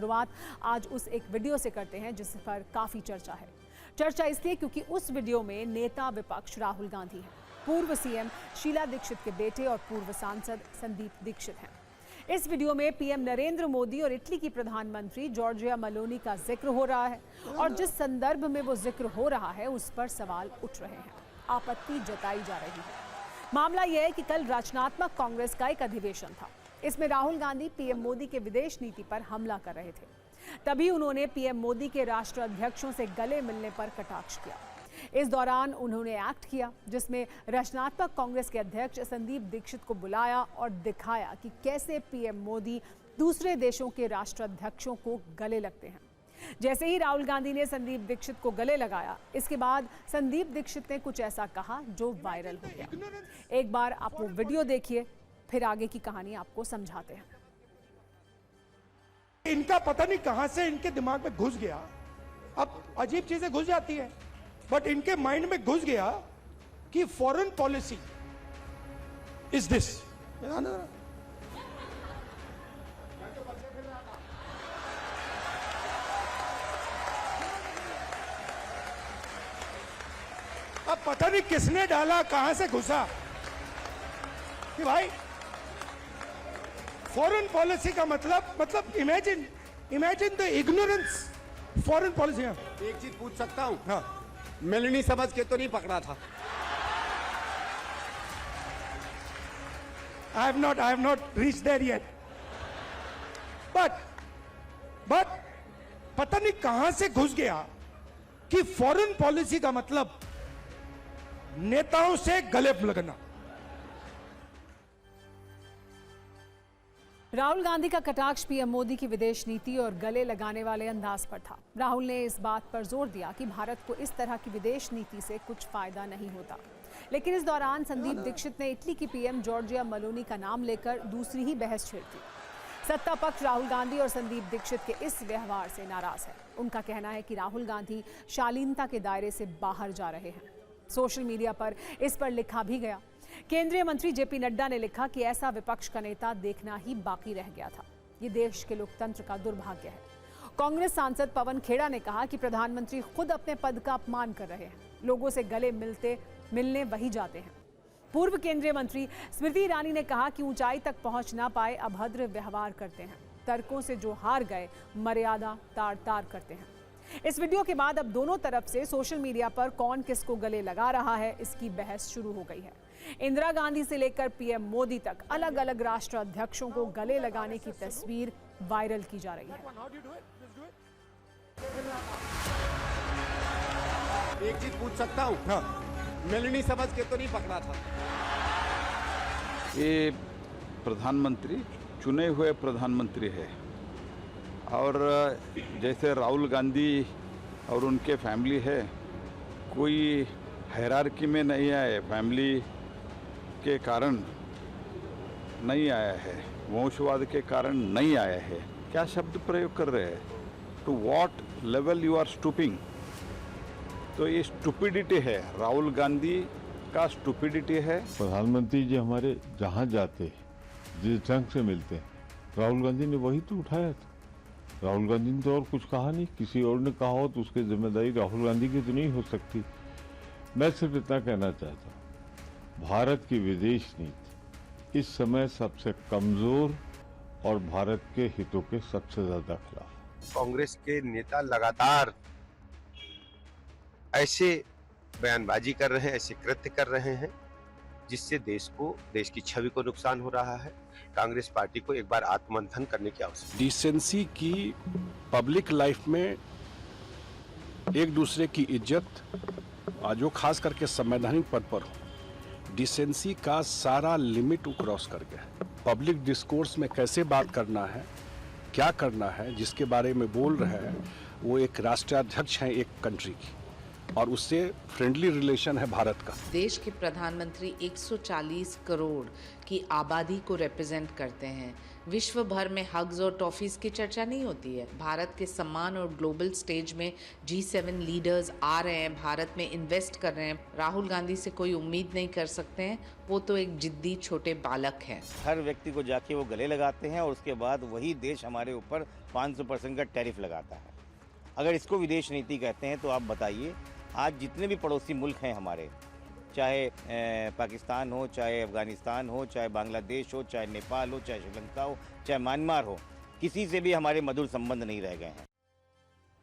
शुरुआत आज उस एक वीडियो से करते हैं जिस पर काफी चर्चा है। चर्चा इसलिए क्योंकि उस वीडियो में नेता विपक्ष राहुल गांधी हैं, पूर्व सीएम शीला दीक्षित के बेटे और पूर्व सांसद संदीप दीक्षित हैं। इस वीडियो में पीएम नरेंद्र मोदी और इटली की प्रधानमंत्री जॉर्जिया मेलोनी का जिक्र हो रहा है और जिस संदर्भ में वो जिक्र हो रहा है उस पर सवाल उठ रहे हैं, आपत्ति जताई जा रही है। मामला यह है कि कल रचनात्मक कांग्रेस का एक अधिवेशन था। इसमें राहुल गांधी पीएम मोदी के विदेश नीति पर हमला कर रहे थे। तभी उन्होंने पीएम मोदी के राष्ट्राध्यक्षों से गले मिलने पर कटाक्ष किया। इस दौरान उन्होंने एक्ट किया जिसमें रचनात्मक कांग्रेस के अध्यक्ष संदीप दीक्षित को बुलाया और दिखाया कि कैसे पीएम मोदी दूसरे देशों के राष्ट्राध्यक्षों को गले लगते हैं। जैसे ही राहुल गांधी ने संदीप दीक्षित को गले लगाया, इसके बाद संदीप दीक्षित ने कुछ ऐसा कहा जो वायरल हो गया। एक बार आप वो वीडियो देखिए, फिर आगे की कहानी आपको समझाते हैं। इनका पता नहीं कहां से इनके दिमाग में घुस गया, अब अजीब चीजें घुस जाती हैं, बट इनके माइंड में घुस गया कि फॉरेन पॉलिसी इज दिस। अब पता नहीं किसने डाला, कहां से घुसा कि भाई फॉरेन पॉलिसी का मतलब imagine the ignorance foreign policy. एक चीज पूछ सकता हूं? हाँ, मेलनी समझ के तो नहीं पकड़ा था? I have not reached there yet. But पता नहीं कहां से घुस गया कि फॉरेन पॉलिसी का मतलब नेताओं से गले लगना। राहुल गांधी का कटाक्ष पीएम मोदी की विदेश नीति और गले लगाने वाले अंदाज पर था। राहुल ने इस बात पर जोर दिया कि भारत को इस तरह की विदेश नीति से कुछ फायदा नहीं होता। लेकिन इस दौरान संदीप दीक्षित ने इटली की पीएम जॉर्जिया मेलोनी का नाम लेकर दूसरी ही बहस छेड़ दी। सत्ता पक्ष राहुल गांधी और संदीप दीक्षित के इस व्यवहार से नाराज है। उनका कहना है कि राहुल गांधी शालीनता के दायरे से बाहर जा रहे हैं। सोशल मीडिया पर इस पर लिखा भी गया। केंद्रीय मंत्री जेपी नड्डा ने लिखा कि ऐसा विपक्ष का नेता देखना ही बाकी रह गया था। ये देश के लोकतंत्र का दुर्भाग्य है। कांग्रेस सांसद पवन खेड़ा ने कहा कि प्रधानमंत्री खुद अपने पद का अपमान कर रहे हैं, लोगों से गले मिलने वही जाते हैं। पूर्व केंद्रीय मंत्री स्मृति ईरानी ने कहा कि ऊंचाई तक पहुंच ना पाए अभद्र व्यवहार करते हैं, तर्कों से जो हार गए मर्यादा तार तार करते हैं। इस वीडियो के बाद अब दोनों तरफ से सोशल मीडिया पर कौन किसको गले लगा रहा है इसकी बहस शुरू हो गई है। इंदिरा गांधी से लेकर पीएम मोदी तक अलग अलग राष्ट्राध्यक्षों को गले लगाने की तस्वीर वायरल की जा रही है। एक चीज पूछ सकता हूं? हाँ, मेलनी समझ के तो नहीं पकड़ा था? ये प्रधानमंत्री चुने हुए प्रधानमंत्री है और जैसे राहुल गांधी और उनके फैमिली है, कोई हायरार्की में नहीं आए, फैमिली के कारण नहीं आया है, वंशवाद के कारण नहीं आया है। क्या शब्द प्रयोग कर रहे हैं? To what level you are stooping? तो ये स्टूपिडिटी है, राहुल गांधी का स्टूपिडिटी है। प्रधानमंत्री जी हमारे जहाँ जाते हैं, जिस ढंग से मिलते हैं, राहुल गांधी ने वही तो उठाया था। राहुल गांधी ने तो और कुछ कहा नहीं, किसी और ने कहा हो तो उसकी जिम्मेदारी राहुल गांधी की तो नहीं हो सकती। मैं सिर्फ इतना कहना चाहता हूँ, भारत की विदेश नीति इस समय सबसे कमजोर और भारत के हितों के सबसे ज्यादा खिलाफ। कांग्रेस के नेता लगातार ऐसे बयानबाजी कर रहे हैं, ऐसे कृत्य कर रहे हैं जिससे देश की छवि को नुकसान हो रहा है। कांग्रेस पार्टी को एक बार आत्ममंथन करने की आवश्यकता है। डिसेंसी की पब्लिक लाइफ में एक दूसरे की इज्जत, जो खास करके संवैधानिक पद पर हो, डिसेंसी का सारा लिमिट क्रॉस कर गया है। पब्लिक डिस्कोर्स में कैसे बात करना है, क्या करना है, जिसके बारे में बोल रहे हैं, वो एक राष्ट्राध्यक्ष हैं एक कंट्री की, और उससे फ्रेंडली रिलेशन है भारत का। देश के प्रधानमंत्री 140 करोड़ की आबादी को रिप्रेजेंट करते हैं। विश्व भर में हग्स और टॉफीज की चर्चा नहीं होती है। भारत के सम्मान और ग्लोबल स्टेज में G7 लीडर्स आ रहे हैं, भारत में इन्वेस्ट कर रहे हैं। राहुल गांधी से कोई उम्मीद नहीं कर सकते हैं, वो तो एक जिद्दी छोटे बालक हैं। हर व्यक्ति को जाके वो गले लगाते हैं और उसके बाद वही देश हमारे ऊपर 500% का टैरिफ लगाता है। अगर इसको विदेश नीति कहते हैं तो आप बताइए, आज जितने भी पड़ोसी मुल्क हैं हमारे, चाहे पाकिस्तान हो, चाहे अफगानिस्तान हो, चाहे बांग्लादेश हो, चाहे नेपाल हो, चाहे श्रीलंका हो, चाहे म्यांमार हो, किसी से भी हमारे मधुर संबंध नहीं रह गए हैं।